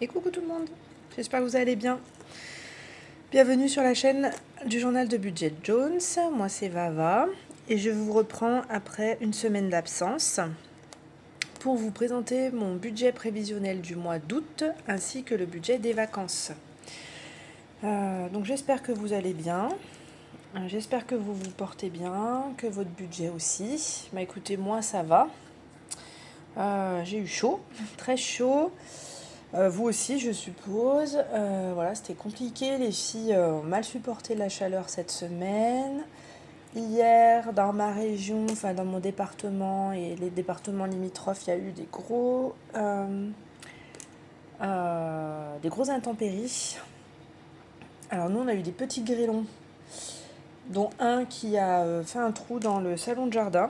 Et coucou tout le monde, j'espère que vous allez bien. Bienvenue sur la chaîne du journal de Budget Jones, moi c'est Vava et je vous reprends après une semaine d'absence pour vous présenter mon budget prévisionnel du mois d'août ainsi que le budget des vacances. Donc j'espère que vous allez bien, j'espère que vous vous portez bien, que votre budget aussi. Bah écoutez, moi ça va, j'ai eu chaud, très chaud. Vous aussi, je suppose. Voilà, c'était compliqué. Les filles ont mal supporté la chaleur cette semaine. Hier, dans ma région, enfin dans mon département et les départements limitrophes, il y a eu des gros intempéries. Alors nous, on a eu des petits grêlons, dont un qui a fait un trou dans le salon de jardin.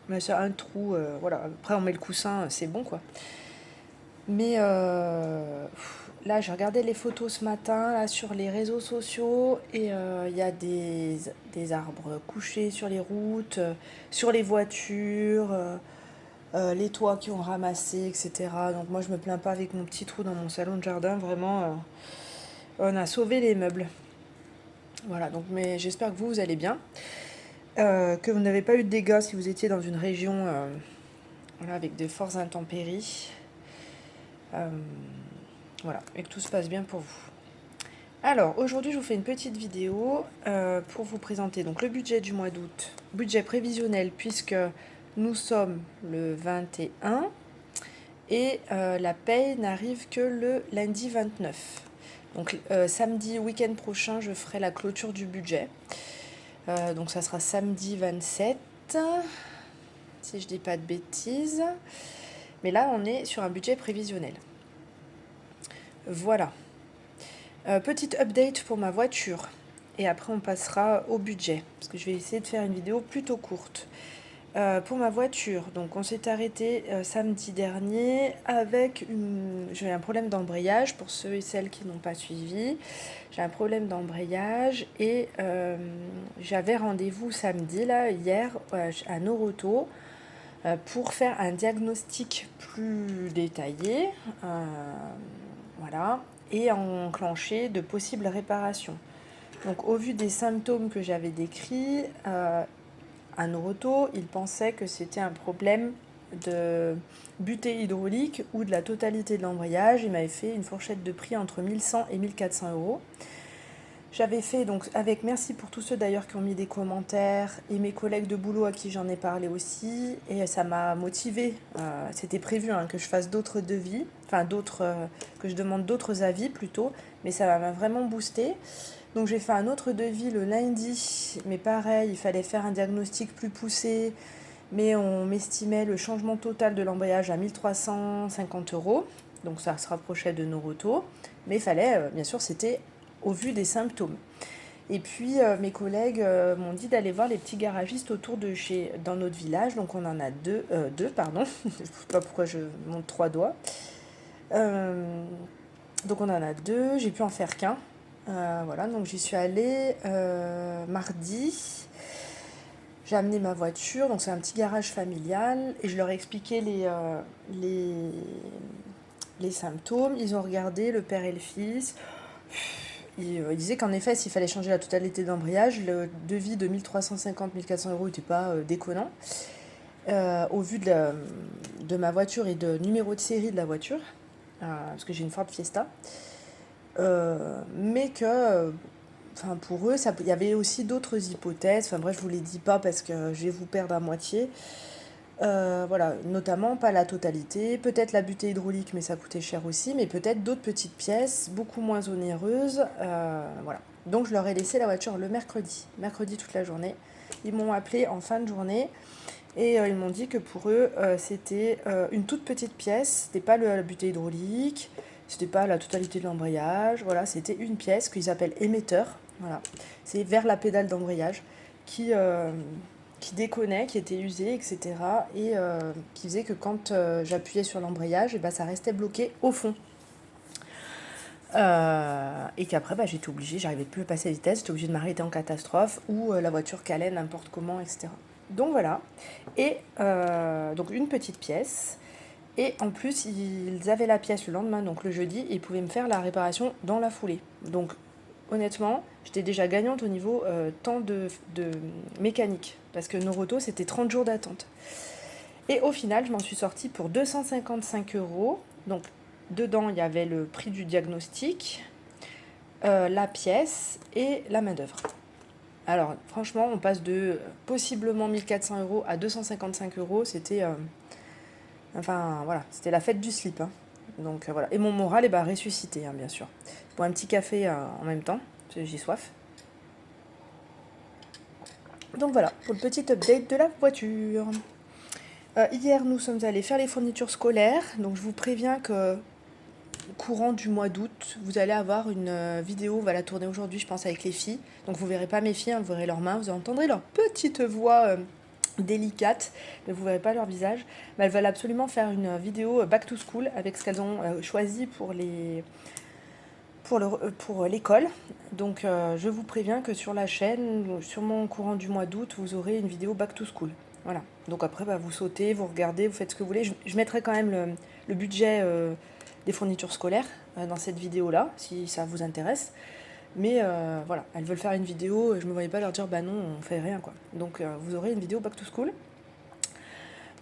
Mais c'est un trou, voilà. Après, on met le coussin, c'est bon, quoi. Mais là, j'ai regardé les photos ce matin là, sur les réseaux sociaux et il y a des arbres couchés sur les routes, sur les voitures, les toits qui ont ramassé, etc. Donc moi, je me plains pas avec mon petit trou dans mon salon de jardin. Vraiment, on a sauvé les meubles. Voilà, donc mais j'espère que vous allez bien. Que vous n'avez pas eu de dégâts si vous étiez dans une région voilà, avec de fortes intempéries. Voilà, et que tout se passe bien pour vous. Alors, aujourd'hui, je vous fais une petite vidéo pour vous présenter donc, le budget du mois d'août, budget prévisionnel, puisque nous sommes le 21 et la paye n'arrive que le lundi 29. Donc, samedi, week-end prochain, je ferai la clôture du budget. Donc, ça sera samedi 27, si je dis pas de bêtises. Mais là, on est sur un budget prévisionnel. Voilà. Petite update pour ma voiture. Et après, on passera au budget. Parce que je vais essayer de faire une vidéo plutôt courte. Pour ma voiture, donc on s'est arrêté samedi dernier avec j'ai un problème d'embrayage pour ceux et celles qui n'ont pas suivi. J'ai un problème d'embrayage et j'avais rendez-vous samedi, là, hier, à Noroto pour faire un diagnostic plus détaillé. Voilà. Et enclencher de possibles réparations. Donc au vu des symptômes que j'avais décrits, à Noroto, il pensait que c'était un problème de butée hydraulique ou de la totalité de l'embrayage. Il m'avait fait une fourchette de prix entre 1100 et 1400 euros. J'avais fait donc avec, merci pour tous ceux d'ailleurs qui ont mis des commentaires et mes collègues de boulot à qui j'en ai parlé aussi, et ça m'a motivée. C'était prévu que je fasse d'autres devis, enfin que je demande d'autres avis plutôt, mais ça m'a vraiment boosté. Donc j'ai fait un autre devis le lundi, mais pareil, il fallait faire un diagnostic plus poussé, mais on m'estimait le changement total de l'embrayage à 1350 euros, donc ça se rapprochait de Noroto, mais il fallait, bien sûr, c'était au vu des symptômes. Et puis mes collègues m'ont dit d'aller voir les petits garagistes autour de dans notre village, donc on en a deux pardon, je ne sais pas pourquoi je monte 3 doigts. Donc on en a deux, j'ai pu en faire qu'un. Voilà, donc j'y suis allée mardi. J'ai amené ma voiture, donc c'est un petit garage familial, et je leur ai expliqué les symptômes. Ils ont regardé, le père et le fils. Ils disaient qu'en effet, s'il fallait changer la totalité d'embrayage, le devis de 1350-1400 euros n'était pas déconnant. Au vu de ma voiture et de numéro de série de la voiture, parce que j'ai une Ford Fiesta, mais que pour eux, il y avait aussi d'autres hypothèses. Enfin bref, je ne vous les dis pas parce que je vais vous perdre à moitié. Voilà, notamment pas la totalité, peut-être la butée hydraulique, mais ça coûtait cher aussi, mais peut-être d'autres petites pièces, beaucoup moins onéreuses. Voilà. Donc je leur ai laissé la voiture le mercredi toute la journée. Ils m'ont appelé en fin de journée et ils m'ont dit que pour eux, c'était une toute petite pièce, c'était pas la butée hydraulique, c'était pas la totalité de l'embrayage, voilà, c'était une pièce qu'ils appellent émetteur, voilà. C'est vers la pédale d'embrayage qui déconnait, qui était usé, etc. Et qui faisait que quand j'appuyais sur l'embrayage, et ça restait bloqué au fond. Et qu'après, j'étais obligée, j'arrivais plus à passer la vitesse, j'étais obligée de m'arrêter en catastrophe ou la voiture calait n'importe comment, etc. Donc voilà. Et donc une petite pièce. Et en plus, ils avaient la pièce le lendemain, donc le jeudi, et ils pouvaient me faire la réparation dans la foulée. Donc honnêtement, j'étais déjà gagnante au niveau temps de mécanique, parce que Noroto, c'était 30 jours d'attente. Et au final, je m'en suis sortie pour 255 euros. Donc dedans, il y avait le prix du diagnostic, la pièce et la main-d'œuvre. Alors franchement, on passe de possiblement 1400 euros à 255 euros. C'était enfin voilà, c'était la fête du slip, hein. Donc voilà. Et mon moral est ressuscité, hein, bien sûr. Pour un petit café en même temps, parce que j'ai soif. Donc voilà, pour le petit update de la voiture. Hier, nous sommes allés faire les fournitures scolaires. Donc je vous préviens que courant du mois d'août, vous allez avoir une vidéo, on va la tourner aujourd'hui, je pense, avec les filles. Donc vous verrez pas mes filles, hein, vous verrez leurs mains, vous entendrez leur petite voix délicates, mais vous ne verrez pas leur visage. Mais elles veulent absolument faire une vidéo back to school avec ce qu'elles ont choisi pour l'école. Donc je vous préviens que sur la chaîne, sûrement au courant du mois d'août, vous aurez une vidéo back to school. Voilà. Donc après, vous sautez, vous regardez, vous faites ce que vous voulez. Je mettrai quand même le budget des fournitures scolaires dans cette vidéo-là, si ça vous intéresse. Mais voilà, elles veulent faire une vidéo, je ne me voyais pas leur dire bah non, on fait rien quoi. Donc vous aurez une vidéo back to school.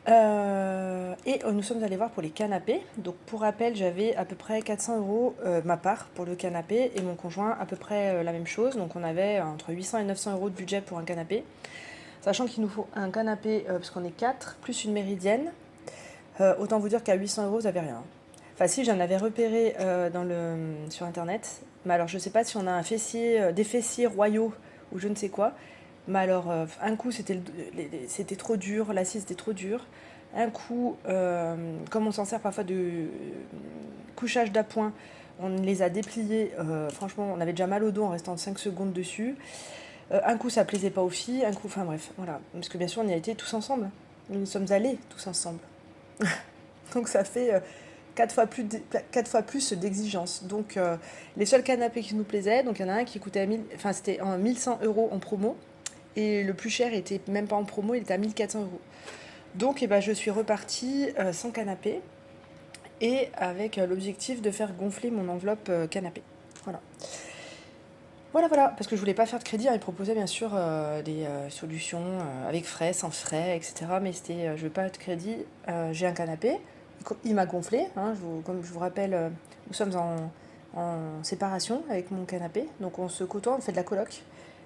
Et nous sommes allés voir pour les canapés. Donc pour rappel, j'avais à peu près 400 euros ma part pour le canapé et mon conjoint à peu près la même chose. Donc on avait entre 800 et 900 euros de budget pour un canapé. Sachant qu'il nous faut un canapé, parce qu'on est 4, plus une méridienne. Autant vous dire qu'à 800 euros, vous n'avez rien. Enfin si, j'en avais repéré sur internet. Mais alors je sais pas si on a un fessier, des fessiers royaux ou je ne sais quoi. Mais alors un coup c'était trop dur, l'acier c'était trop dur. Un coup, comme on s'en sert parfois de couchage d'appoint, on les a dépliés. Franchement, on avait déjà mal au dos en restant 5 secondes dessus. Un coup ça plaisait pas aux filles, un coup, enfin bref, voilà. Parce que bien sûr on y a été tous ensemble. Nous sommes allés tous ensemble. Donc ça fait 4 fois plus d'exigence. Donc les seuls canapés qui nous plaisaient, donc il y en a un qui coûtait c'était en 1100 euros en promo. Et le plus cher était même pas en promo, il était à 1400 euros. Donc je suis repartie sans canapé et avec l'objectif de faire gonfler mon enveloppe canapé. Voilà. Voilà, parce que je voulais pas faire de crédit, hein. Ils proposaient bien sûr des solutions avec frais, sans frais, etc. Mais je veux pas de crédit, j'ai un canapé, il m'a gonflé, hein, comme je vous rappelle, nous sommes en séparation avec mon canapé, donc on se côtoie, on fait de la coloc,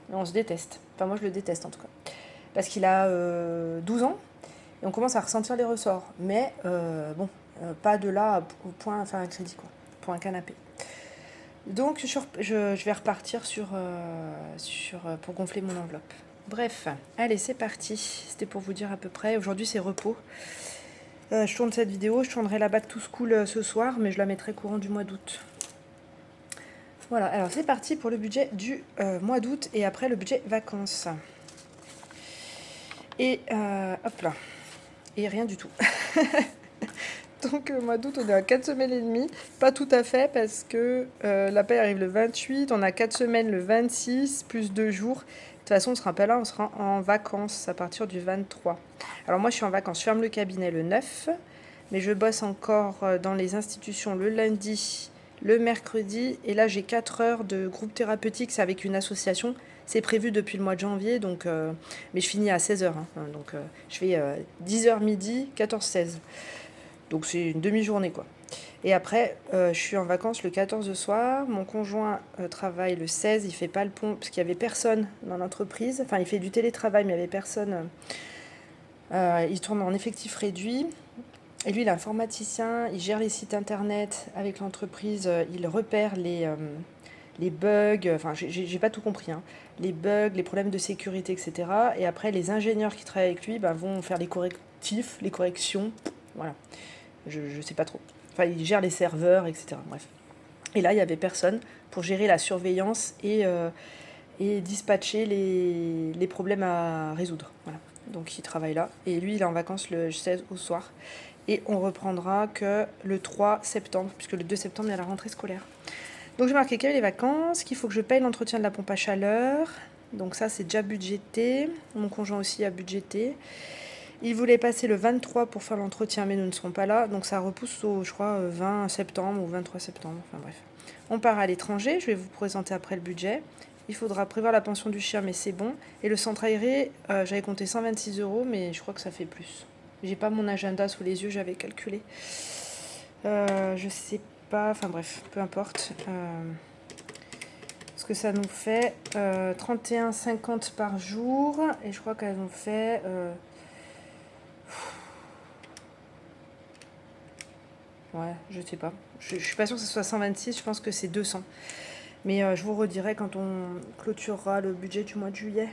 mais on se déteste. Enfin moi je le déteste en tout cas. Parce qu'il a 12 ans, et on commence à ressentir les ressorts. Mais pas de là au point à faire un crédit, quoi, pour un canapé. Donc je vais repartir pour gonfler mon enveloppe. Bref, allez, c'est parti. C'était pour vous dire à peu près. Aujourd'hui, c'est repos. Je tourne cette vidéo. Je tournerai la back to school ce soir, mais je la mettrai courant du mois d'août. Voilà, alors c'est parti pour le budget du mois d'août et après le budget vacances. Et hop là. Et rien du tout. Donc, mois d'août, on est à 4 semaines et demie. Pas tout à fait, parce que la paye arrive le 28. On a 4 semaines le 26, plus 2 jours. De toute façon, on ne sera pas là, on sera en vacances à partir du 23. Alors, moi, je suis en vacances. Je ferme le cabinet le 9. Mais je bosse encore dans les institutions le lundi, le mercredi. Et là, j'ai 4 heures de groupe thérapeutique. C'est avec une association. C'est prévu depuis le mois de janvier. Donc, mais je finis à 16 heures. Hein. Donc, je fais 10h midi, 14-16. Donc c'est une demi-journée quoi. Et après, je suis en vacances le 14 soir. Mon conjoint travaille le 16. Il fait pas le pont parce qu'il y avait personne dans l'entreprise. Enfin, il fait du télétravail, mais il y avait personne. Il tourne en effectif réduit. Et lui, il est informaticien. Il gère les sites internet avec l'entreprise. Il repère les bugs. Enfin, j'ai pas tout compris. Hein. Les bugs, les problèmes de sécurité, etc. Et après, les ingénieurs qui travaillent avec lui vont faire les correctifs, les corrections. Voilà. Je sais pas trop. Enfin, il gère les serveurs, etc. Bref. Et là, il y avait personne pour gérer la surveillance et dispatcher les problèmes à résoudre. Voilà. Donc, il travaille là. Et lui, il est en vacances le 16 au soir. Et on reprendra que le 3 septembre, puisque le 2 septembre, il y a la rentrée scolaire. Donc, j'ai marqué qu'il y avait les vacances, qu'il faut que je paye l'entretien de la pompe à chaleur. Donc, ça, c'est déjà budgété. Mon conjoint aussi a budgété. Ils voulaient passer le 23 pour faire l'entretien, mais nous ne serons pas là. Donc ça repousse au, je crois, 20 septembre ou 23 septembre. Enfin bref. On part à l'étranger. Je vais vous présenter après le budget. Il faudra prévoir la pension du chien, mais c'est bon. Et le centre aéré, j'avais compté 126 euros, mais je crois que ça fait plus. J'ai pas mon agenda sous les yeux, j'avais calculé. Je sais pas, enfin bref, peu importe. Ce que ça nous fait 31,50 par jour. Et je crois qu'elles ont fait... ouais, je sais pas. Je suis pas sûre que ce soit 126, je pense que c'est 200. Mais je vous redirai quand on clôturera le budget du mois de juillet. De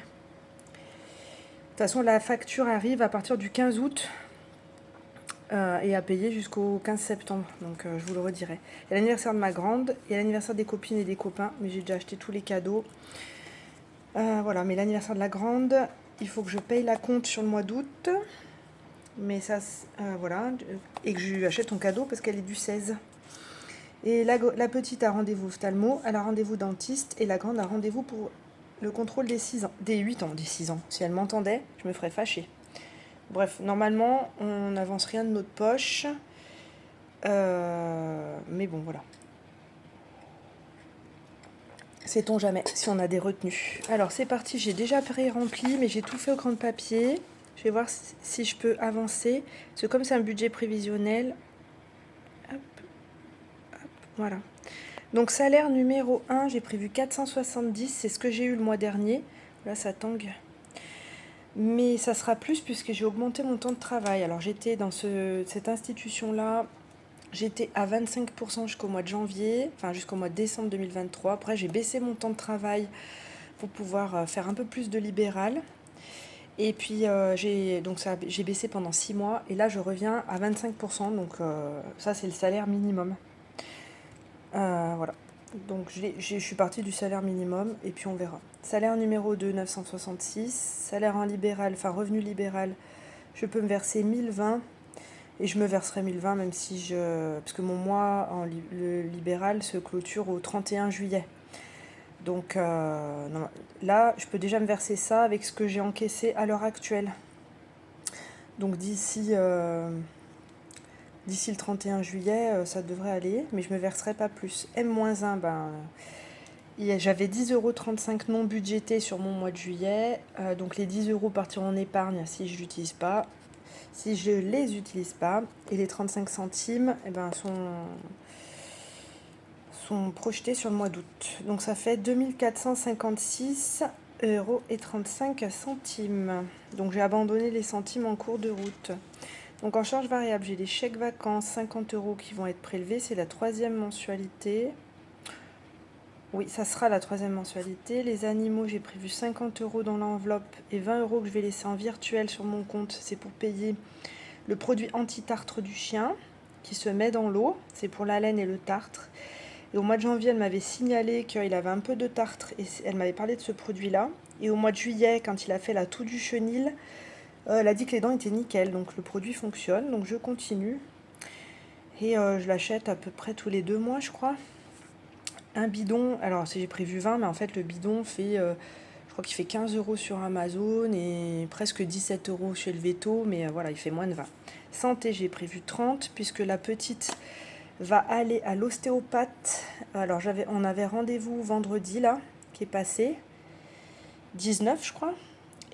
toute façon, la facture arrive à partir du 15 août et à payer jusqu'au 15 septembre. Donc je vous le redirai. Il y a l'anniversaire de ma grande, il y a l'anniversaire des copines et des copains, mais j'ai déjà acheté tous les cadeaux. Voilà, mais l'anniversaire de la grande, il faut que je paye la compte sur le mois d'août. Mais ça, voilà. Et que je lui achète son cadeau parce qu'elle est du 16. Et la petite a rendez-vous ophtalmo, elle a rendez-vous dentiste, et la grande a rendez-vous pour le contrôle des 6 ans. Des 8 ans, des 6 ans. Si elle m'entendait, je me ferais fâcher. Bref, normalement, on n'avance rien de notre poche. Mais bon, voilà. Sait-on jamais si on a des retenues. Alors, c'est parti. J'ai déjà pré-rempli, mais j'ai tout fait au crayon de papier. Je vais voir si je peux avancer. Parce que comme c'est un budget prévisionnel... Hop, hop, voilà. Donc, salaire numéro 1, j'ai prévu 470. C'est ce que j'ai eu le mois dernier. Là, ça tangue. Mais ça sera plus puisque j'ai augmenté mon temps de travail. Alors, j'étais dans cette institution-là... J'étais à 25% jusqu'au mois de janvier, enfin jusqu'au mois de décembre 2023. Après, j'ai baissé mon temps de travail pour pouvoir faire un peu plus de libéral. Et puis, j'ai baissé pendant 6 mois. Et là, je reviens à 25%. Donc, ça, c'est le salaire minimum. Voilà. Donc, je suis partie du salaire minimum. Et puis, on verra. Salaire numéro 2, 966. Salaire en libéral, enfin revenu libéral, je peux me verser 1020. Et je me verserai 1020 même si je... Parce que mon mois le libéral se clôture au 31 juillet. Donc non, là, je peux déjà me verser ça avec ce que j'ai encaissé à l'heure actuelle. Donc d'ici le 31 juillet, ça devrait aller. Mais je ne me verserai pas plus. M-1, j'avais 10,35 € non budgétés sur mon mois de juillet. Donc les 10 € partiront en épargne si je ne l'utilise pas. Si je ne les utilise pas, et les 35 centimes sont projetés sur le mois d'août. Donc ça fait 2456,35 €. Donc j'ai abandonné les centimes en cours de route. Donc en charge variable, j'ai des chèques vacances, 50 € qui vont être prélevés. C'est la 3e mensualité. Oui, ça sera la 3e mensualité. Les animaux, j'ai prévu 50 € dans l'enveloppe et 20 € que je vais laisser en virtuel sur mon compte. C'est pour payer le produit anti-tartre du chien qui se met dans l'eau. C'est pour la laine et le tartre. Et au mois de janvier, elle m'avait signalé qu'il avait un peu de tartre et elle m'avait parlé de ce produit-là. Et au mois de juillet, quand il a fait la toux du chenil, elle a dit que les dents étaient nickel. Donc le produit fonctionne. Donc je continue. Et je l'achète à peu près tous les 2 mois, je crois. Un bidon, alors j'ai prévu 20, mais en fait le bidon fait, je crois qu'il fait 15 € sur Amazon et presque 17 € chez le Veto, mais voilà, il fait moins de 20. Santé, j'ai prévu 30, puisque la petite va aller à l'ostéopathe. Alors on avait rendez-vous vendredi là, qui est passé, 19 je crois,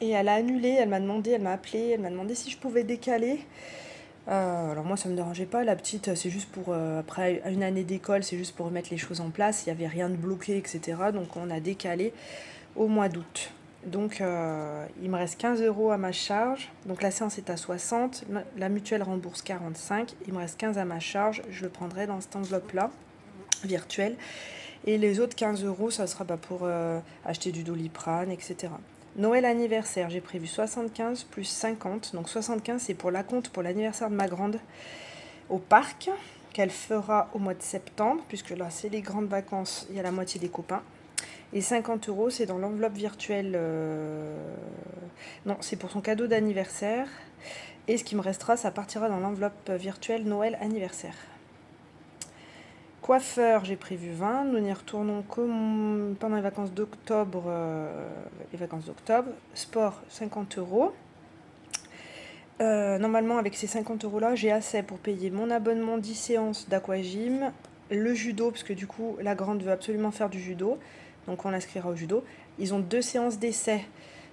et elle a annulé, elle m'a appelé, elle m'a demandé si je pouvais décaler. Alors moi ça me dérangeait pas, la petite c'est juste pour, après une année d'école, c'est juste pour remettre les choses en place, il n'y avait rien de bloqué, etc. Donc on a décalé au mois d'août. Donc il me reste 15 € à ma charge, donc la séance est à 60, la mutuelle rembourse 45, il me reste 15 à ma charge, je le prendrai dans cette enveloppe-là, virtuelle. Et les autres 15 € ça sera pour acheter du Doliprane, etc. Noël anniversaire, j'ai prévu 75 plus 50. Donc 75, c'est pour l'acompte pour l'anniversaire de ma grande au parc, qu'elle fera au mois de septembre, puisque là, c'est les grandes vacances, il y a la moitié des copains. Et 50 €, c'est dans l'enveloppe virtuelle. Non, c'est pour son cadeau d'anniversaire. Et ce qui me restera, ça partira dans l'enveloppe virtuelle Noël anniversaire. Coiffeur, j'ai prévu 20. Nous y retournons comme pendant les vacances d'octobre. Sport, 50 €. Normalement, avec ces 50 € là, j'ai assez pour payer mon abonnement 10 séances d'aquagym, le judo, parce que du coup, la grande veut absolument faire du judo, donc on l'inscrira au judo. Ils ont 2 séances d'essai,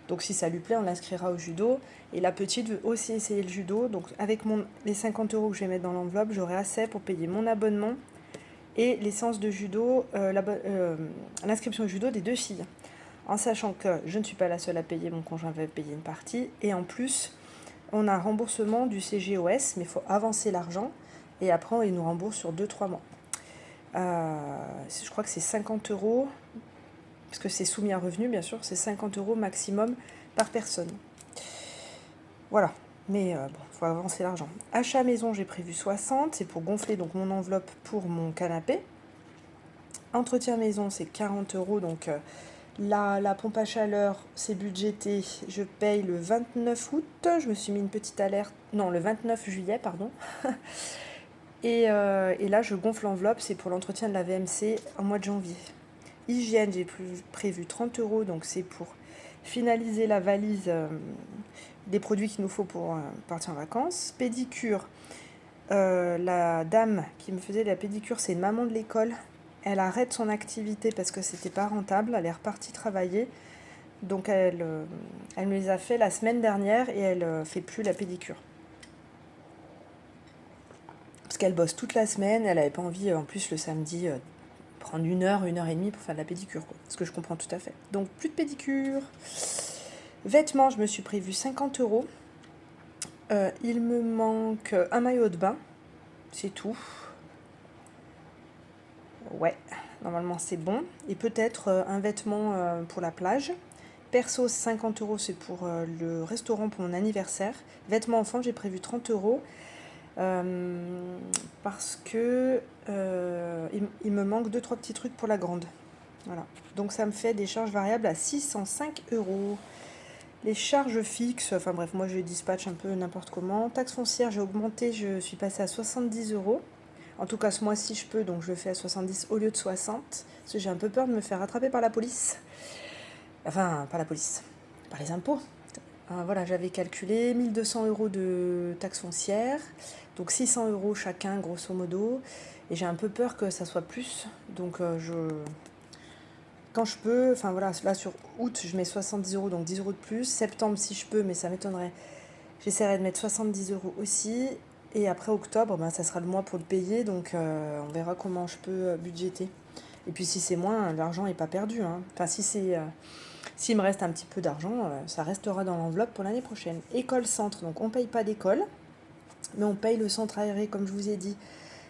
donc si ça lui plaît, on l'inscrira au judo. Et la petite veut aussi essayer le judo, donc avec les 50 € que je vais mettre dans l'enveloppe, j'aurai assez pour payer mon abonnement et les séances de judo, l'inscription au judo des 2 filles. En sachant que je ne suis pas la seule à payer, mon conjoint va payer une partie, et en plus, on a un remboursement du CGOS, mais il faut avancer l'argent, et après, il nous rembourse sur 2-3 mois. Je crois que c'est 50 €, parce que c'est soumis à revenu, bien sûr, c'est 50 € maximum par personne. Voilà, mais bon, il faut avancer l'argent. Achat maison, j'ai prévu 60, c'est pour gonfler donc mon enveloppe pour mon canapé. Entretien maison, c'est 40 €, donc la pompe à chaleur, c'est budgété, je paye le 29 août, je me suis mis une petite alerte, non, le 29 juillet, pardon. Et là, je gonfle l'enveloppe, c'est pour l'entretien de la VMC en mois de janvier. Hygiène, j'ai prévu 30 €, donc c'est pour finaliser la valise des produits qu'il nous faut pour partir en vacances. Pédicure, la dame qui me faisait la pédicure, c'est une maman de l'école. Elle arrête son activité parce que c'était pas rentable, elle est repartie travailler. Donc elle me les a fait la semaine dernière et elle fait plus la pédicure. Parce qu'elle bosse toute la semaine, elle n'avait pas envie, en plus le samedi, prendre 1 heure et demie pour faire de la pédicure, quoi. Ce que je comprends tout à fait. Donc plus de pédicure. Vêtements, je me suis prévu 50 €. Il me manque un maillot de bain, c'est tout. Ouais, normalement c'est bon. Et peut-être un vêtement pour la plage. Perso, 50 €, c'est pour le restaurant pour mon anniversaire. Vêtements enfants, j'ai prévu 30 €. Parce que il me manque 2-3 petits trucs pour la grande. Voilà. Donc ça me fait des charges variables à 605 €. Les charges fixes, enfin bref, moi je les dispatche un peu n'importe comment. Taxe foncière, j'ai augmenté, je suis passée à 70 €. En tout cas, ce mois-ci, je peux, donc je le fais à 70 au lieu de 60. Parce que j'ai un peu peur de me faire rattraper par la police. Enfin, pas la police, par les impôts. Voilà, j'avais calculé 1200 € de taxe foncière, donc 600 € chacun, grosso modo. Et j'ai un peu peur que ça soit plus. Donc, quand je peux, enfin voilà, là sur août, je mets 70 €, donc 10 € de plus. Septembre, si je peux, mais ça m'étonnerait. J'essaierai de mettre 70 € aussi. Et après octobre, ben, ça sera le mois pour le payer, donc on verra comment je peux budgéter. Et puis si c'est moins, l'argent n'est pas perdu, hein. Enfin, s'il me reste un petit peu d'argent, ça restera dans l'enveloppe pour l'année prochaine. École-centre, donc on ne paye pas d'école, mais on paye le centre aéré, comme je vous ai dit.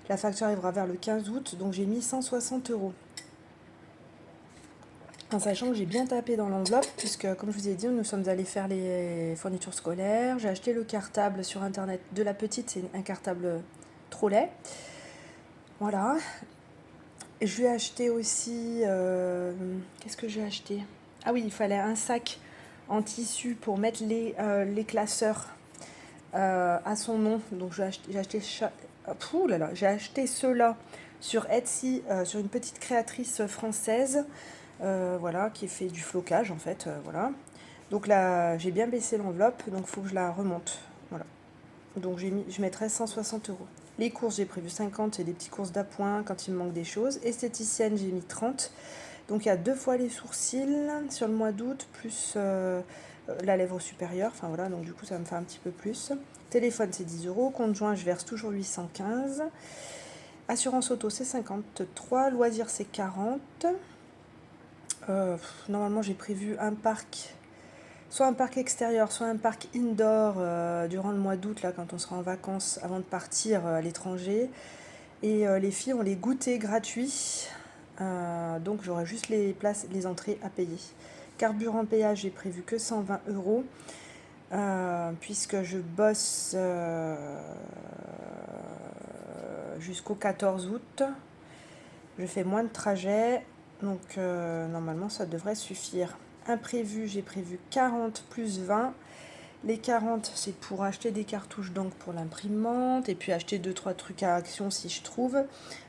La facture arrivera vers le 15 août, donc j'ai mis 160 €. En sachant que j'ai bien tapé dans l'enveloppe, puisque comme je vous ai dit, nous sommes allés faire les fournitures scolaires. J'ai acheté le cartable sur internet de la petite, c'est un cartable trop laid. Voilà. Je lui ai acheté aussi... qu'est-ce que j'ai acheté? Ah oui, il fallait un sac en tissu pour mettre les classeurs à son nom. Donc j'ai acheté ceux-là sur Etsy, sur une petite créatrice française. Voilà, qui fait du flocage en fait, voilà. Donc là, j'ai bien baissé l'enveloppe, donc il faut que je la remonte. Voilà. Donc je mettrai 160 €. Les courses, j'ai prévu 50, c'est des petites courses d'appoint quand il me manque des choses. Esthéticienne, j'ai mis 30. Donc il y a 2 fois les sourcils sur le mois d'août, plus la lèvre supérieure. Enfin voilà, donc du coup ça va me faire un petit peu plus. Téléphone, c'est 10 €. Compte joint, je verse toujours 815. Assurance auto, c'est 53. Loisirs, c'est 40. Normalement, j'ai prévu un parc, soit un parc extérieur, soit un parc indoor durant le mois d'août, là, quand on sera en vacances avant de partir à l'étranger. Et les filles ont les goûters gratuits, donc j'aurai juste les places, les entrées à payer. Carburant péage, j'ai prévu que 120 €, puisque je bosse jusqu'au 14 août. Je fais moins de trajets. Donc normalement ça devrait suffire. Imprévu, j'ai prévu 40 plus 20. Les 40, c'est pour acheter des cartouches d'encre pour l'imprimante et puis acheter 2-3 trucs à action si je trouve,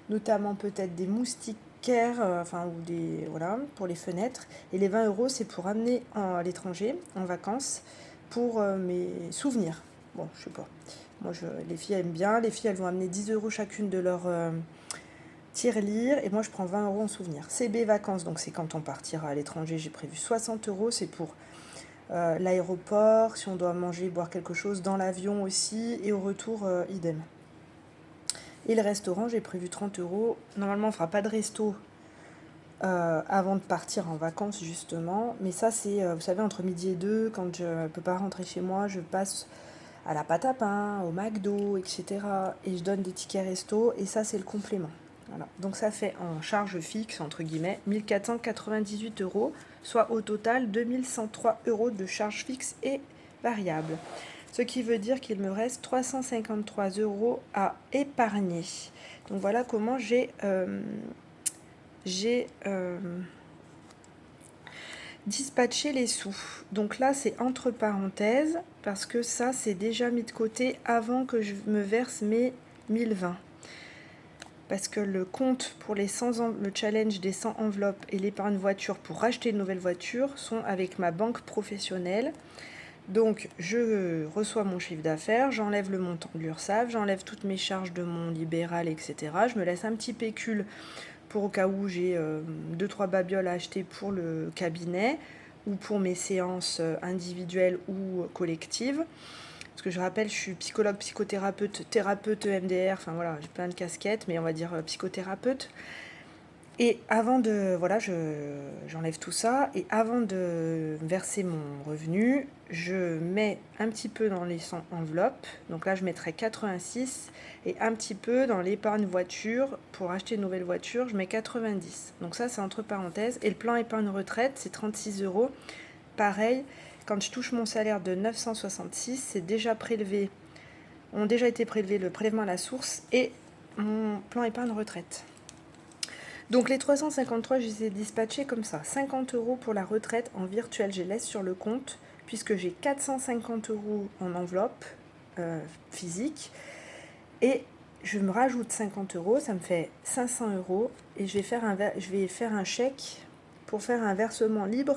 notamment peut-être des moustiquaires, ou des voilà, pour les fenêtres. Et les 20 €, c'est pour amener à l'étranger en vacances pour mes souvenirs. Bon, je sais pas. Moi, les filles aiment bien. Les filles, elles vont amener 10 euros chacune de leur tirelire. Et moi, je prends 20 euros en souvenir. CB vacances, donc c'est quand on partira à l'étranger. J'ai prévu 60 euros. C'est pour l'aéroport, si on doit manger, boire quelque chose, dans l'avion aussi. Et au retour, idem. Et le restaurant, j'ai prévu 30 euros. Normalement, on fera pas de resto avant de partir en vacances, justement. Mais ça, c'est, vous savez, entre midi et 2, quand je ne peux pas rentrer chez moi, je passe à la pâte à pain, au McDo, etc. Et je donne des tickets resto. Et ça, c'est le complément. Voilà. Donc ça fait en charge fixe, entre guillemets, 1498 euros, soit au total 2103 euros de charge fixe et variable. Ce qui veut dire qu'il me reste 353 euros à épargner. Donc voilà comment j'ai dispatché les sous. Donc là, c'est entre parenthèses, parce que ça, c'est déjà mis de côté avant que je me verse mes 1020. Parce que le compte pour le challenge des 100 enveloppes et l'épargne voiture pour racheter une nouvelle voiture sont avec ma banque professionnelle. Donc, je reçois mon chiffre d'affaires, j'enlève le montant de l'URSSAF, j'enlève toutes mes charges de mon libéral, etc. Je me laisse un petit pécule pour au cas où j'ai 2-3 babioles à acheter pour le cabinet ou pour mes séances individuelles ou collectives. Parce que je rappelle, je suis psychologue, psychothérapeute, thérapeute EMDR, enfin voilà, j'ai plein de casquettes, mais on va dire psychothérapeute. Et avant de, voilà, j'enlève tout ça, et avant de verser mon revenu, je mets un petit peu dans les 100 enveloppes, donc là je mettrai 86, et un petit peu dans l'épargne voiture, pour acheter une nouvelle voiture, je mets 90. Donc ça c'est entre parenthèses, et le plan épargne retraite, c'est 36 euros. Pareil, quand je touche mon salaire de 966, c'est déjà prélevé, ont déjà été prélevés le prélèvement à la source et mon plan épargne retraite. Donc les 353, je les ai dispatchés comme ça. 50 euros pour la retraite en virtuel, je les laisse sur le compte, puisque j'ai 450 euros en enveloppe physique. Et je me rajoute 50 euros, ça me fait 500 euros. Et je vais faire un chèque pour faire un versement libre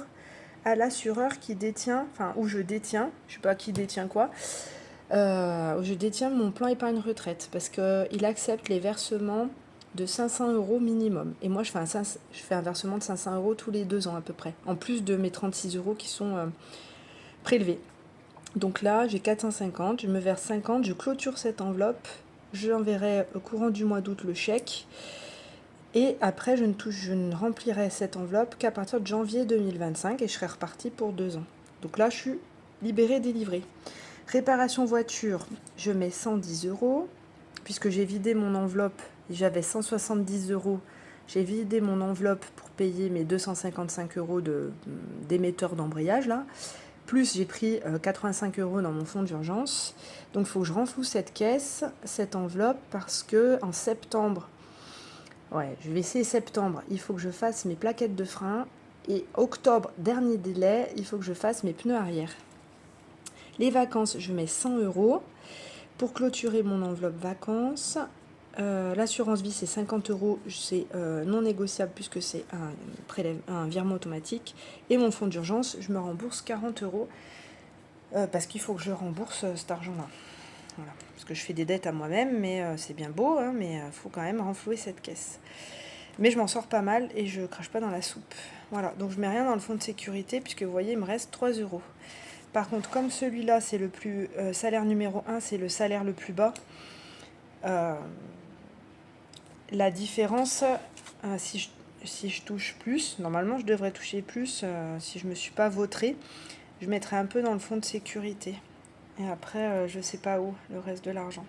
à l'assureur qui détient, enfin où je détiens, je sais pas qui détient quoi, où je détiens mon plan épargne retraite, parce qu'il accepte les versements de 500 euros minimum. Et moi, je fais un versement de 500 euros tous les 2 ans à peu près, en plus de mes 36 euros qui sont prélevés. Donc là, j'ai 450, je me verse 50, je clôture cette enveloppe, j'enverrai au courant du mois d'août le chèque, et après, je ne remplirai cette enveloppe qu'à partir de janvier 2025, et je serai repartie pour 2 ans. Donc là, je suis libérée, délivrée. Réparation voiture, je mets 110 euros, puisque j'ai vidé mon enveloppe, j'avais 170 euros, j'ai vidé mon enveloppe pour payer mes 255 euros d'émetteur d'embrayage, là, plus j'ai pris 85 euros dans mon fonds d'urgence. Donc il faut que je renfloue cette caisse, cette enveloppe, parce que en septembre, je vais essayer septembre, il faut que je fasse mes plaquettes de frein, et octobre, dernier délai, il faut que je fasse mes pneus arrière. Les vacances, je mets 100 euros. Pour clôturer mon enveloppe vacances, l'assurance vie, c'est 50 euros. C'est non négociable puisque c'est un virement automatique. Et mon fonds d'urgence, je me rembourse 40 euros parce qu'il faut que je rembourse cet argent-là. Voilà. Parce que je fais des dettes à moi-même, mais c'est bien beau, hein, mais il faut quand même renflouer cette caisse. Mais je m'en sors pas mal et je crache pas dans la soupe. Voilà, donc je mets rien dans le fonds de sécurité puisque vous voyez, il me reste 3 euros. Par contre, comme celui-là, c'est le plus salaire numéro 1, c'est le salaire le plus bas, la différence, si je touche plus, normalement je devrais toucher plus, si je ne me suis pas vautrée, je mettrai un peu dans le fonds de sécurité. Et après, je ne sais pas où, le reste de l'argent.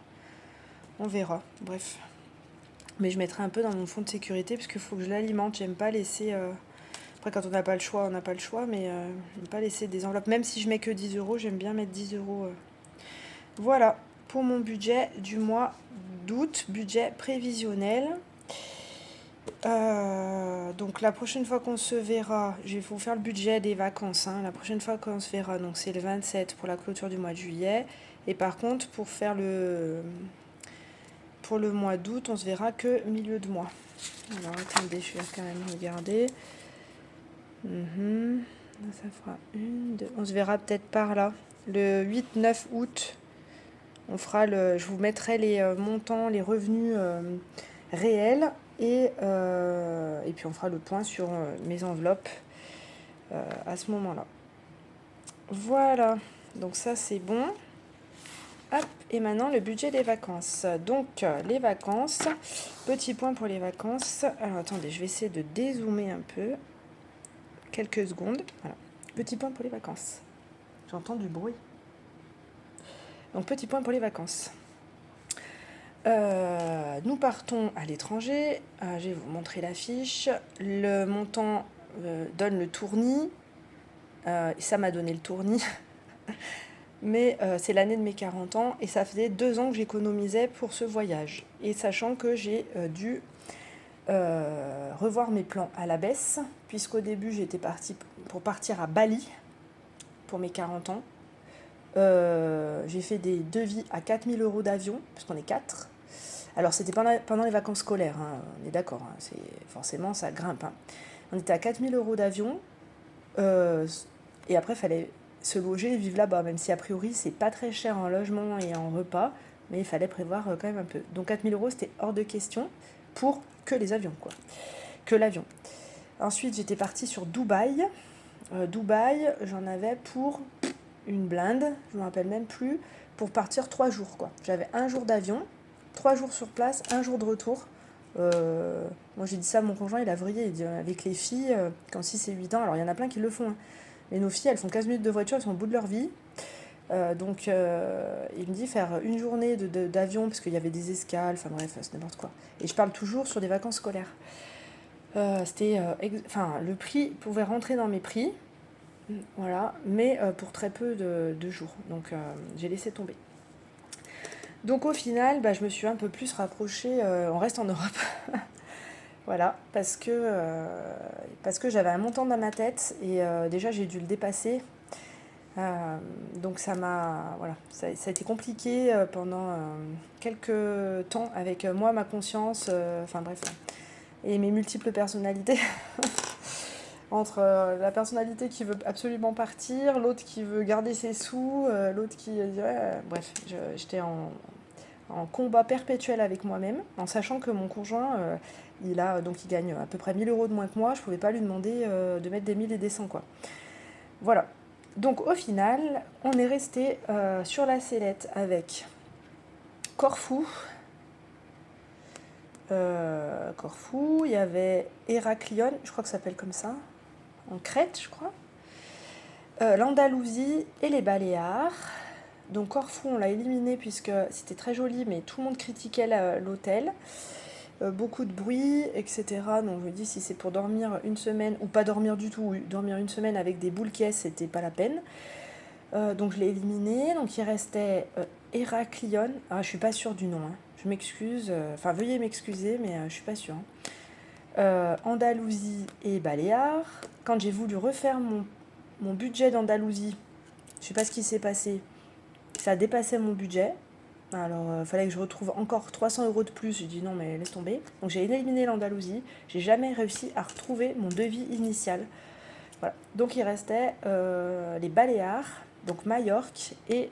On verra, bref. Mais je mettrai un peu dans mon fonds de sécurité, parce qu'il faut que je l'alimente. J'aime pas laisser... Après, quand on n'a pas le choix, on n'a pas le choix, mais j'aime pas laisser des enveloppes. Même si je mets que 10 euros, j'aime bien mettre 10 euros. Voilà, pour mon budget du mois d'août, budget prévisionnel. Donc la prochaine fois qu'on se verra, je vais vous faire le budget des vacances. La prochaine fois qu'on se verra, donc c'est le 27 pour la clôture du mois de juillet. Et par contre, pour le mois d'août, on se verra que milieu de mois. Alors attendez, je vais quand même regarder. Ça fera on se verra peut-être par là. Le 8-9 août, Je vous mettrai les montants, les revenus réels et puis on fera le point sur mes enveloppes à ce moment-là. Voilà, donc ça c'est bon. Hop, et maintenant le budget des vacances. Donc les vacances, petit point pour les vacances. Alors attendez, je vais essayer de dézoomer un peu. Quelques secondes. Voilà. Petit point pour les vacances. J'entends du bruit. Donc petit point pour les vacances. Nous partons à l'étranger. Je vais vous montrer l'affiche. Le montant donne le tournis. Ça m'a donné le tournis. Mais c'est l'année de mes 40 ans et ça faisait 2 ans que j'économisais pour ce voyage. Et sachant que j'ai dû revoir mes plans à la baisse, puisqu'au début j'étais partie pour partir à Bali pour mes 40 ans. J'ai fait des devis à 4 000 € d'avion, puisqu'on est 4. Alors c'était pendant les vacances scolaires, hein, on est d'accord, hein, forcément ça grimpe. Hein. On était à 4 000 € d'avion, et après il fallait se loger et vivre là-bas, même si a priori c'est pas très cher en logement et en repas, mais il fallait prévoir quand même un peu. Donc 4 000 € c'était hors de question pour que les avions, quoi. Que l'avion. Ensuite j'étais partie sur Dubaï. Dubaï, j'en avais pour une blinde, je me rappelle même plus, pour partir 3 jours, quoi. J'avais 1 jour d'avion, 3 jours sur place, 1 jour de retour. Moi j'ai dit ça à mon conjoint, il a vrillé, il dit avec les filles, quand 6 et 8 ans, alors il y en a plein qui le font, hein. Mais nos filles, elles font 15 minutes de voiture, elles sont au bout de leur vie. Donc il me dit faire une journée d'avion, parce qu'il y avait des escales, enfin bref, c'est n'importe quoi. Et je parle toujours sur des vacances scolaires. Le prix pouvait rentrer dans mes prix, voilà, mais pour très peu de jours. Donc j'ai laissé tomber. Donc au final, je me suis un peu plus rapprochée, on reste en Europe. Voilà, parce que j'avais un montant dans ma tête et déjà j'ai dû le dépasser. Donc ça a été compliqué pendant quelques temps avec moi, ma conscience, enfin bref, et mes multiples personnalités. Entre la personnalité qui veut absolument partir, l'autre qui veut garder ses sous, l'autre qui... bref, j'étais en combat perpétuel avec moi-même, en sachant que mon conjoint, il gagne à peu près 1 000 € de moins que moi, je pouvais pas lui demander de mettre des 1000 et des 100, quoi. Voilà. Donc au final, on est resté sur la sellette avec Corfou. Il y avait Héraclion, je crois que ça s'appelle comme ça, en Crète, je crois. L'Andalousie et les Baléares. Donc Corfou, on l'a éliminé puisque c'était très joli, mais tout le monde critiquait l'hôtel. Beaucoup de bruit, etc. Donc je me dis, si c'est pour dormir une semaine, ou pas dormir du tout, dormir une semaine avec des boules caisses, c'était pas la peine. Donc je l'ai éliminé. Donc il restait Héraclion. Ah, je suis pas sûre du nom, hein. Je m'excuse. Veuillez m'excuser, mais je suis pas sûre. Andalousie et Baléares. Quand j'ai voulu refaire mon budget d'Andalousie, je sais pas ce qui s'est passé. Ça dépassait mon budget. Alors, il fallait que je retrouve encore 300 € de plus. J'ai dit non, mais laisse tomber. Donc, j'ai éliminé l'Andalousie. J'ai jamais réussi à retrouver mon devis initial. Voilà. Donc, il restait les Baléares, donc Majorque et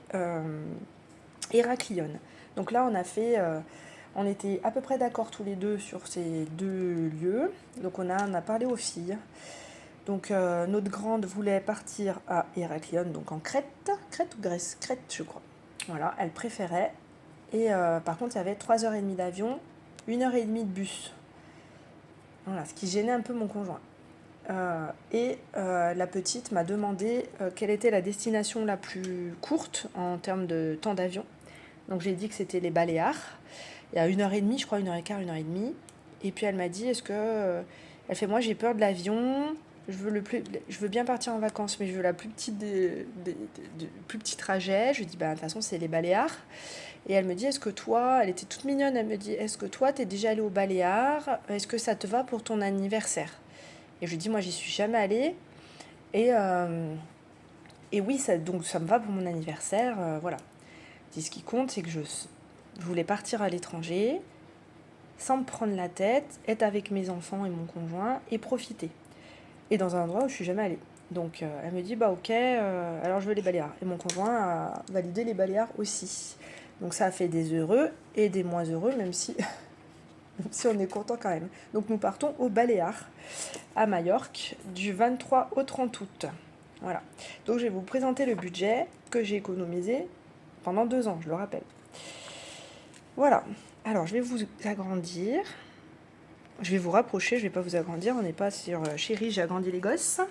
Héraclion. Donc là, on était à peu près d'accord tous les deux sur ces 2 lieux. Donc, on a parlé aux filles. Donc, notre grande voulait partir à Héraclion, donc en Crète. Crète ou Grèce? Crète, je crois. Voilà, elle préférait. Et par contre, il y avait 3h30 d'avion, 1h30 de bus. Voilà, ce qui gênait un peu mon conjoint. La petite m'a demandé quelle était la destination la plus courte en termes de temps d'avion. Donc j'ai dit que c'était les Baléares. Il y a 1h30, je crois, 1h15, 1h30. Et puis elle m'a dit, elle fait, moi j'ai peur de l'avion, je veux bien partir en vacances, mais je veux la plus petite plus petit trajet. Je lui dis, de toute façon, c'est les Baléares. Et elle me dit, elle était toute mignonne, elle me dit, est-ce que toi, t'es déjà allée aux Baléares? Est-ce que ça te va pour ton anniversaire? Et je lui dis, moi, j'y suis jamais allée. Et oui, donc ça me va pour mon anniversaire, voilà. Et ce qui compte, c'est que je voulais partir à l'étranger, sans me prendre la tête, être avec mes enfants et mon conjoint, et profiter. Et dans un endroit où je suis jamais allée. Donc elle me dit, ok, alors je veux les Baléares. Et mon conjoint a validé les Baléares aussi. Donc ça a fait des heureux et des moins heureux, même si, même si on est content quand même. Donc nous partons au Baléares, à Majorque, du 23 au 30 août. Voilà. Donc je vais vous présenter le budget que j'ai économisé pendant 2 ans, je le rappelle. Voilà. Alors je vais vous agrandir. Je vais vous rapprocher, je ne vais pas vous agrandir. On n'est pas sur Chérie, j'ai agrandi les gosses.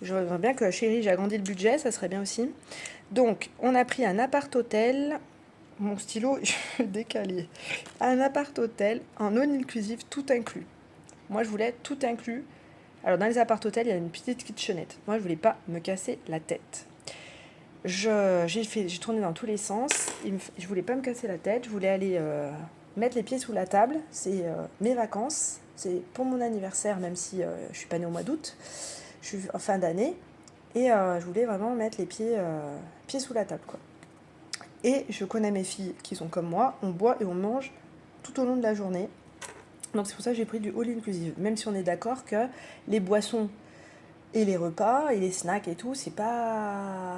Je voudrais bien que Chérie, j'ai agrandi le budget, ça serait bien aussi. Donc, on a pris un appart-hôtel. Mon stylo, je vais décaler. Un appart-hôtel en non-inclusive, tout inclus. Moi, je voulais tout inclus. Alors, dans les appart-hôtels, il y a une petite kitchenette. Moi, je voulais pas me casser la tête. J'ai tourné dans tous les sens. Je voulais pas me casser la tête. Je voulais aller mettre les pieds sous la table. C'est mes vacances. C'est pour mon anniversaire, même si je suis pas née au mois d'août. Je suis en fin d'année. Et je voulais vraiment mettre les pieds sous la table, quoi. Et je connais mes filles qui sont comme moi, on boit et on mange tout au long de la journée. Donc c'est pour ça que j'ai pris du all inclusive. Même si on est d'accord que les boissons et les repas et les snacks et tout, c'est pas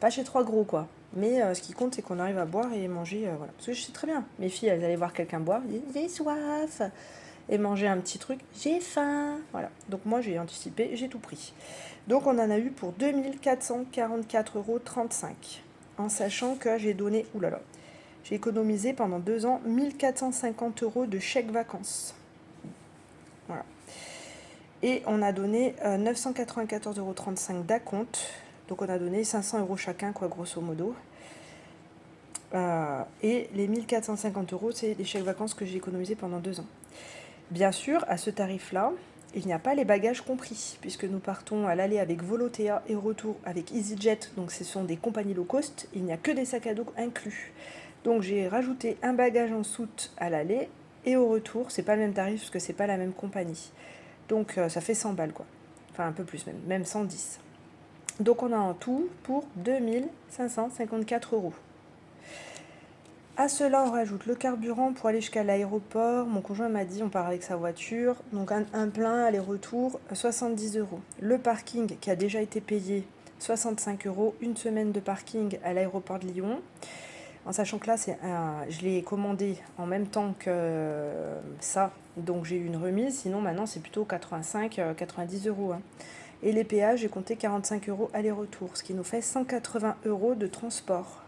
chez trois gros, quoi. Mais ce qui compte, c'est qu'on arrive à boire et manger, voilà. Parce que je sais très bien, mes filles, elles allaient voir quelqu'un boire, j'ai soif, et manger un petit truc, j'ai faim, voilà. Donc moi, j'ai anticipé, j'ai tout pris. Donc on en a eu pour 2 444,35 €, en sachant que j'ai donné, oulala, j'ai économisé pendant 2 ans 1450 € de chèque vacances. Voilà. Et on a donné 994,35 € d'acompte. Donc on a donné 500 € chacun, quoi, grosso modo. Et les 1450 €, c'est les chèques vacances que j'ai économisés pendant 2 ans. Bien sûr, à ce tarif-là, il n'y a pas les bagages compris, puisque nous partons à l'aller avec Volotea et au retour avec EasyJet, donc ce sont des compagnies low cost, il n'y a que des sacs à dos inclus. Donc j'ai rajouté un bagage en soute à l'aller et au retour, c'est pas le même tarif parce que c'est pas la même compagnie. Donc ça fait 100 balles, quoi. Enfin un peu plus même 110. Donc on a en tout pour 2554 €. À cela, on rajoute le carburant pour aller jusqu'à l'aéroport. Mon conjoint m'a dit, on part avec sa voiture. Donc un plein aller-retour, 70 €. Le parking qui a déjà été payé, 65 €. Une semaine de parking à l'aéroport de Lyon. En sachant que là, je l'ai commandé en même temps que ça. Donc j'ai eu une remise. Sinon, maintenant, c'est plutôt 85-90 €. Hein. Et les péages, j'ai compté 45 € aller-retour. Ce qui nous fait 180 € de transport.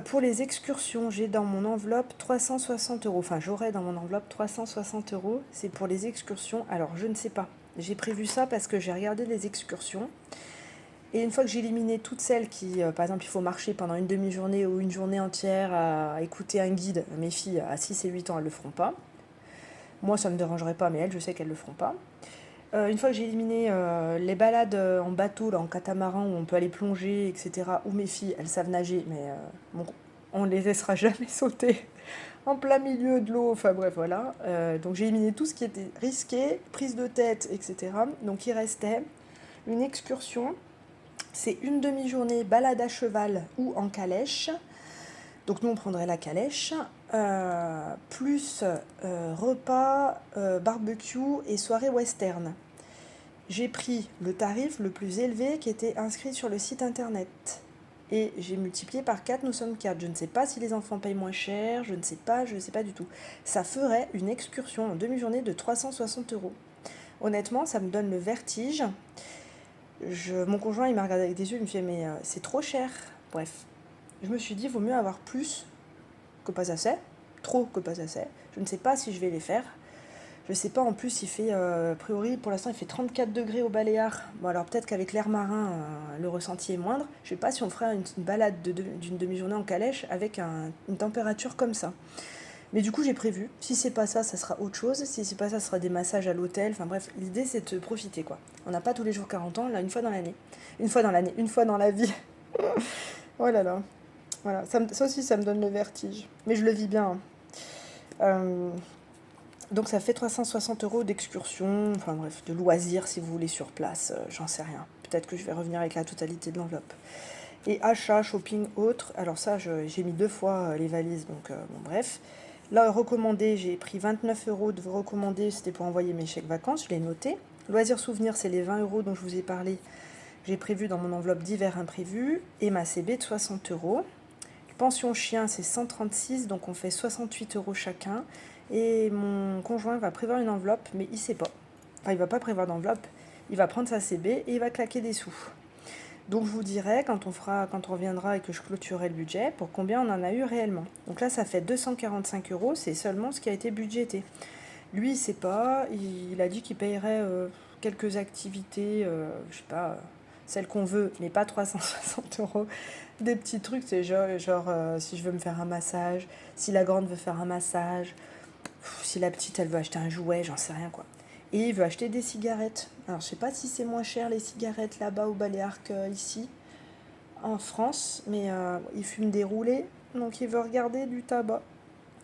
Pour les excursions, j'ai dans mon enveloppe 360 €. Enfin, j'aurai dans mon enveloppe 360 €. C'est pour les excursions. Alors, je ne sais pas. J'ai prévu ça parce que j'ai regardé les excursions. Et une fois que j'ai éliminé toutes celles qui, par exemple, il faut marcher pendant une demi-journée ou une journée entière à écouter un guide, mes filles à 6 et 8 ans, elles ne le feront pas. Moi, ça ne me dérangerait pas, mais elles, je sais qu'elles ne le feront pas. Une fois que j'ai éliminé les balades en bateau, là, en catamaran, où on peut aller plonger, etc., où mes filles, elles savent nager, mais bon, on ne les laissera jamais sauter en plein milieu de l'eau, enfin bref, voilà. Donc j'ai éliminé tout ce qui était risqué, prise de tête, etc. Donc il restait une excursion, c'est une demi-journée balade à cheval ou en calèche. Donc nous on prendrait la calèche, plus repas, barbecue et soirée western. J'ai pris le tarif le plus élevé qui était inscrit sur le site internet. Et j'ai multiplié par 4, nous sommes 4. Je ne sais pas si les enfants payent moins cher, je ne sais pas du tout. Ça ferait une excursion en demi-journée de 360 €. Honnêtement, ça me donne le vertige. Mon conjoint, il m'a regardé avec des yeux, il me fait mais c'est trop cher. Bref, je me suis dit, vaut mieux avoir plus que pas assez, trop que pas assez. Je ne sais pas si je vais les faire. Je ne sais pas, en plus, il fait, a priori, pour l'instant, il fait 34 degrés au Baléares. Bon, alors peut-être qu'avec l'air marin, le ressenti est moindre. Je ne sais pas si on fera une balade d'une demi-journée en calèche avec une température comme ça. Mais du coup, j'ai prévu. Si c'est pas ça, ça sera autre chose. Si c'est pas ça, ça sera des massages à l'hôtel. Enfin bref, l'idée, c'est de profiter, quoi. On n'a pas tous les jours 40 ans, là, une fois dans l'année. Une fois dans la vie. Oh là là. Voilà, ça aussi, ça me donne le vertige. Mais je le vis bien. Donc ça fait 360 € d'excursion, enfin bref, de loisirs si vous voulez sur place, j'en sais rien. Peut-être que je vais revenir avec la totalité de l'enveloppe. Et achat, shopping, autres. Alors ça, j'ai mis 2 fois les valises, donc bon bref. Là, recommandé, j'ai pris 29 € de recommandé, c'était pour envoyer mes chèques vacances, je l'ai noté. Loisirs souvenirs, c'est les 20 € dont je vous ai parlé. J'ai prévu dans mon enveloppe divers imprévus et ma CB de 60 euros. Pension chien, c'est 136, donc on fait 68 euros chacun. Et mon conjoint va prévoir une enveloppe, mais il ne sait pas. Enfin, il ne va pas prévoir d'enveloppe, il va prendre sa CB et il va claquer des sous. Donc je vous dirai quand on reviendra et que je clôturerai le budget pour combien on en a eu réellement. Donc là ça fait 245 euros, c'est seulement ce qui a été budgété. Lui il sait pas, il a dit qu'il payerait quelques activités, je sais pas, celles qu'on veut, mais pas 360 euros. Des petits trucs, c'est genre si je veux me faire un massage, si la grande veut faire un massage, si la petite elle veut acheter un jouet, j'en sais rien quoi. Et il veut acheter des cigarettes. Alors, je sais pas si c'est moins cher les cigarettes là-bas au Baléares qu'ici, en France, mais il fume des roulés, donc il veut regarder du tabac.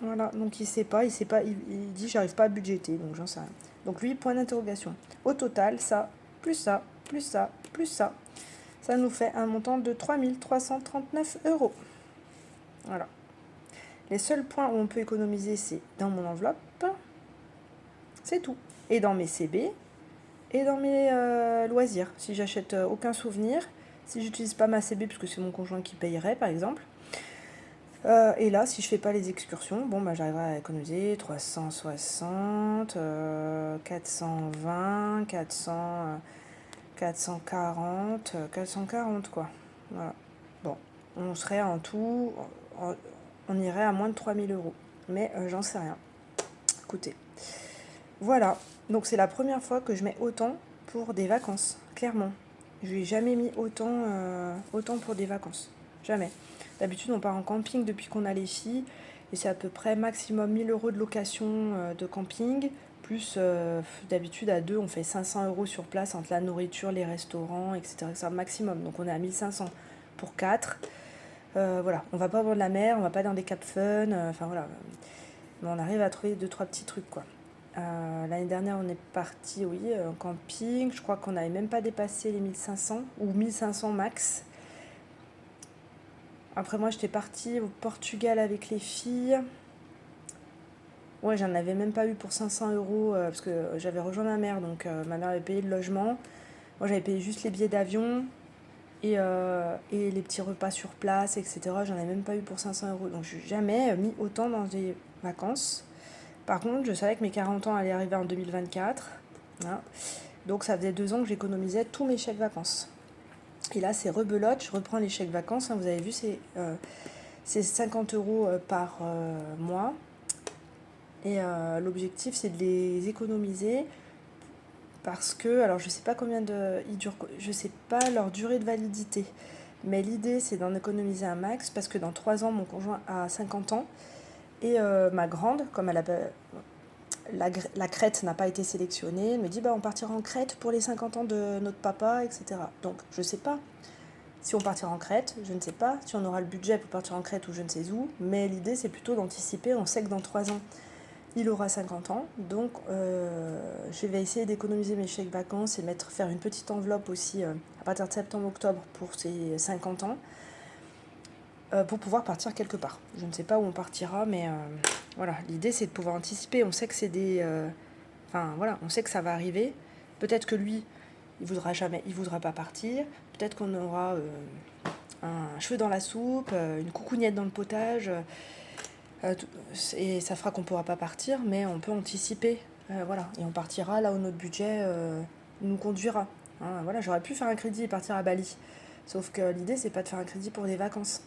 Voilà, donc il sait pas, il dit j'arrive pas à budgéter, donc j'en sais rien. Donc lui, point d'interrogation. Au total, ça, plus ça, plus ça, plus ça, ça nous fait un montant de 3 339 euros. Voilà. Les seuls points où on peut économiser, c'est dans mon enveloppe. C'est tout. Et dans mes CB, et dans mes loisirs. Si j'achète aucun souvenir, si j'utilise pas ma CB parce que c'est mon conjoint qui payerait par exemple. Et là, si je fais pas les excursions, bon bah j'arriverai à économiser 360, 420, 400, 440, 440 quoi. Voilà. Bon, on serait en tout, on irait à moins de 3000 euros. Mais j'en sais rien. Écoutez. Voilà, donc c'est la première fois que je mets autant pour des vacances, clairement. Je n'ai jamais mis autant pour des vacances. Jamais. D'habitude, on part en camping depuis qu'on a les filles, et c'est à peu près maximum 1000 euros de location de camping, plus d'habitude à deux, on fait 500 euros sur place entre la nourriture, les restaurants, etc. C'est un maximum, donc on est à 1500 pour 4. Voilà, on va pas au bord de la mer, on va pas dans des caps fun, enfin voilà. Mais on arrive à trouver 2-3 petits trucs quoi. L'année dernière, on est parti, oui, en camping. Je crois qu'on n'avait même pas dépassé les 1500 ou 1500 max. Après, moi, j'étais partie au Portugal avec les filles. Ouais, j'en avais même pas eu pour 500 euros parce que j'avais rejoint ma mère. Donc, ma mère avait payé le logement. Moi, j'avais payé juste les billets d'avion et les petits repas sur place, etc. J'en avais même pas eu pour 500 euros. Donc, je n'ai jamais mis autant dans des vacances. Par contre, je savais que mes 40 ans allaient arriver en 2024. Voilà. Donc ça faisait 2 ans que j'économisais tous mes chèques vacances. Et là, c'est rebelote, je reprends les chèques vacances. Hein, vous avez vu, c'est 50 euros par mois. Et l'objectif, c'est de les économiser parce que, alors je sais pas je sais pas leur durée de validité. Mais l'idée, c'est d'en économiser un max parce que dans 3 ans, mon conjoint a 50 ans. Et ma grande, comme la Crète n'a pas été sélectionnée, elle me dit on partira en Crète pour les 50 ans de notre papa, etc. Donc je ne sais pas si on partira en Crète, je ne sais pas si on aura le budget pour partir en Crète ou je ne sais où, mais l'idée c'est plutôt d'anticiper. On sait que dans 3 ans, il aura 50 ans, donc je vais essayer d'économiser mes chèques vacances et faire une petite enveloppe aussi à partir de septembre-octobre pour ses 50 ans. Pour pouvoir partir quelque part. Je ne sais pas où on partira, mais voilà, l'idée c'est de pouvoir anticiper. On sait que c'est voilà, on sait que ça va arriver. Peut-être que lui, il voudra pas partir. Peut-être qu'on aura un cheveu dans la soupe, une coucougnette dans le potage, et ça fera qu'on pourra pas partir, mais on peut anticiper. Voilà, et on partira là où notre budget nous conduira. Hein, voilà, j'aurais pu faire un crédit et partir à Bali. Sauf que l'idée, c'est pas de faire un crédit pour des vacances.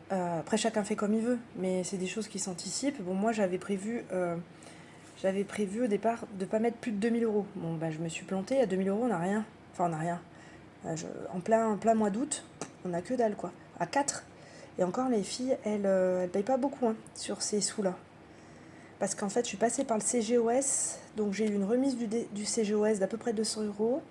Après, chacun fait comme il veut, mais c'est des choses qui s'anticipent. Bon, moi, j'avais prévu au départ de ne pas mettre plus de 2000 euros. Bon, bah, je me suis plantée. À 2000 euros, on n'a rien. Enfin, on n'a rien. En plein mois d'août, on n'a que dalle, quoi. À 4. Et encore, les filles, elles payent pas beaucoup sur ces sous-là. Parce qu'en fait, je suis passée par le CGOS. Donc, j'ai eu une remise du CGOS d'à peu près 200 euros.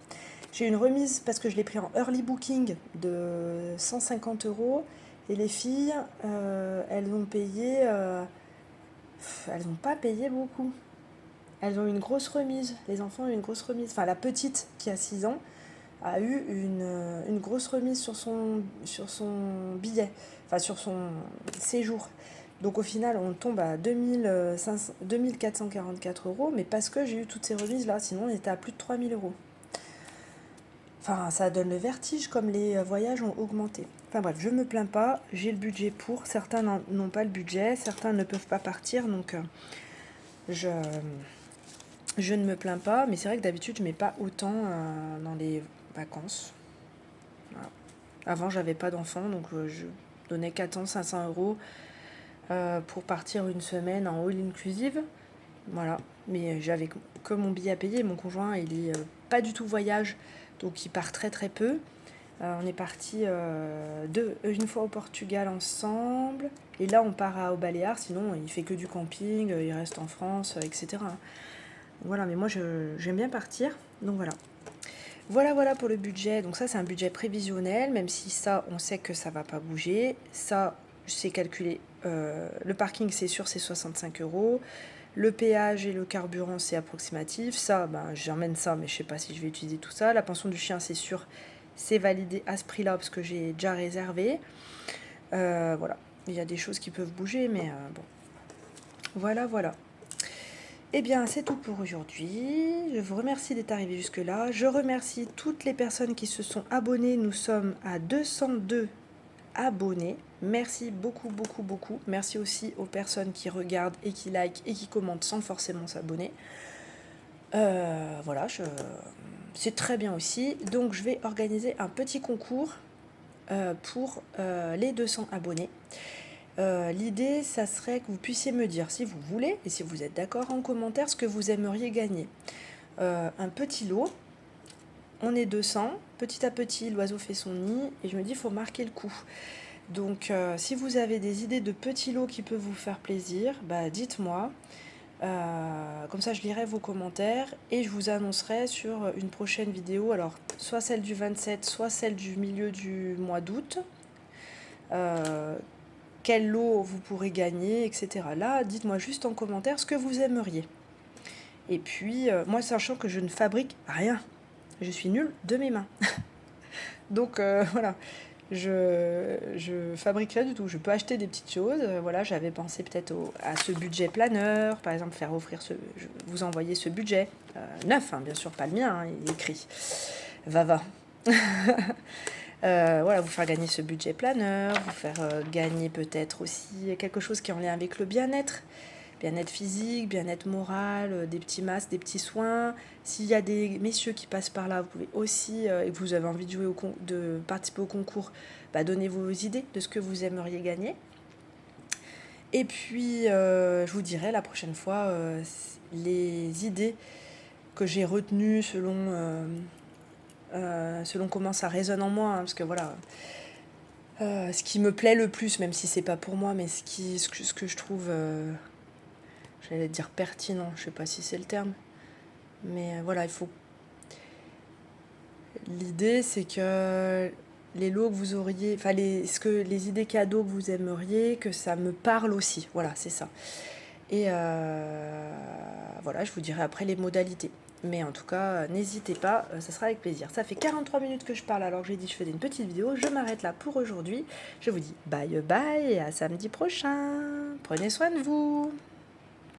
J'ai eu une remise parce que je l'ai pris en early booking de 150 euros. Et les filles, elles ont payé... elles n'ont pas payé beaucoup. Elles ont eu une grosse remise. Les enfants ont eu une grosse remise. Enfin, la petite, qui a 6 ans, a eu une grosse remise sur son billet. Enfin, sur son séjour. Donc, au final, on tombe à 2444 euros. Mais parce que j'ai eu toutes ces remises-là. Sinon, on était à plus de 3000 euros. Enfin, ça donne le vertige comme les voyages ont augmenté. Enfin bref, je me plains pas, j'ai le budget pour. Certains n'ont pas le budget, certains ne peuvent pas partir, donc je, je ne me plains pas. Mais c'est vrai que d'habitude, je mets pas autant dans les vacances. Voilà. Avant, j'avais pas d'enfant, donc je donnais 400-500 € pour partir une semaine en all inclusive. Voilà, mais j'avais que mon billet à payer. Mon conjoint, il est pas du tout voyage, donc il part très très peu. On est parti une fois au Portugal ensemble, et là on part aux Baléares. Sinon, il fait que du camping, il reste en France, etc. Voilà, mais moi j'aime bien partir, donc voilà. Voilà pour le budget. Donc ça, c'est un budget prévisionnel, même si ça, on sait que ça va pas bouger. Ça, c'est calculé. Le parking, c'est sûr, c'est 65 €. Le péage et le carburant, c'est approximatif. Ça, ben, j'emmène ça, mais je sais pas si je vais utiliser tout ça. La pension du chien, c'est sûr, c'est validé à ce prix-là, parce que j'ai déjà réservé. Voilà. Il y a des choses qui peuvent bouger, mais bon. Voilà. Eh bien, c'est tout pour aujourd'hui. Je vous remercie d'être arrivé jusque-là. Je remercie toutes les personnes qui se sont abonnées. Nous sommes à 202 abonnés. Merci beaucoup. Merci aussi aux personnes qui regardent et qui likent et qui commentent sans forcément s'abonner. Voilà, c'est très bien aussi. Donc, je vais organiser un petit concours pour les 200 abonnés. L'idée, ça serait que vous puissiez me dire, si vous voulez, et si vous êtes d'accord, en commentaire, ce que vous aimeriez gagner. Un petit lot, on est 200, petit à petit, l'oiseau fait son nid, et je me dis, il faut marquer le coup. Donc, si vous avez des idées de petits lots qui peuvent vous faire plaisir, bah, dites-moi. Comme ça, je lirai vos commentaires, et je vous annoncerai sur une prochaine vidéo, alors, soit celle du 27, soit celle du milieu du mois d'août. Quel lot vous pourrez gagner, etc. Là, dites-moi juste en commentaire ce que vous aimeriez. Et puis, moi, sachant que je ne fabrique rien, je suis nulle de mes mains. Donc, voilà, je fabrique rien du tout. Je peux acheter des petites choses. Voilà, j'avais pensé peut-être à ce budget planeur, par exemple, vous envoyer ce budget. Neuf, hein, bien sûr, pas le mien, hein, il est écrit. Va. Voilà, vous faire gagner ce budget planeur, vous faire gagner peut-être aussi quelque chose qui est en lien avec le bien-être physique, bien-être moral, des petits masques, des petits soins. S'il y a des messieurs qui passent par là, vous pouvez aussi, et que vous avez envie de jouer de participer au concours, bah, donnez vos idées de ce que vous aimeriez gagner. Et puis, je vous dirai la prochaine fois les idées que j'ai retenues selon comment ça résonne en moi, hein, parce que voilà, ce qui me plaît le plus, même si c'est pas pour moi, mais ce que je trouve, j'allais dire pertinent, je sais pas si c'est le terme, mais voilà, l'idée c'est que les lots que vous auriez, enfin les idées cadeaux que vous aimeriez, que ça me parle aussi, voilà, c'est ça. Et voilà, je vous dirai après les modalités. Mais en tout cas, n'hésitez pas, ça sera avec plaisir. Ça fait 43 minutes que je parle alors que j'ai dit que je faisais une petite vidéo. Je m'arrête là pour aujourd'hui. Je vous dis bye et à samedi prochain. Prenez soin de vous.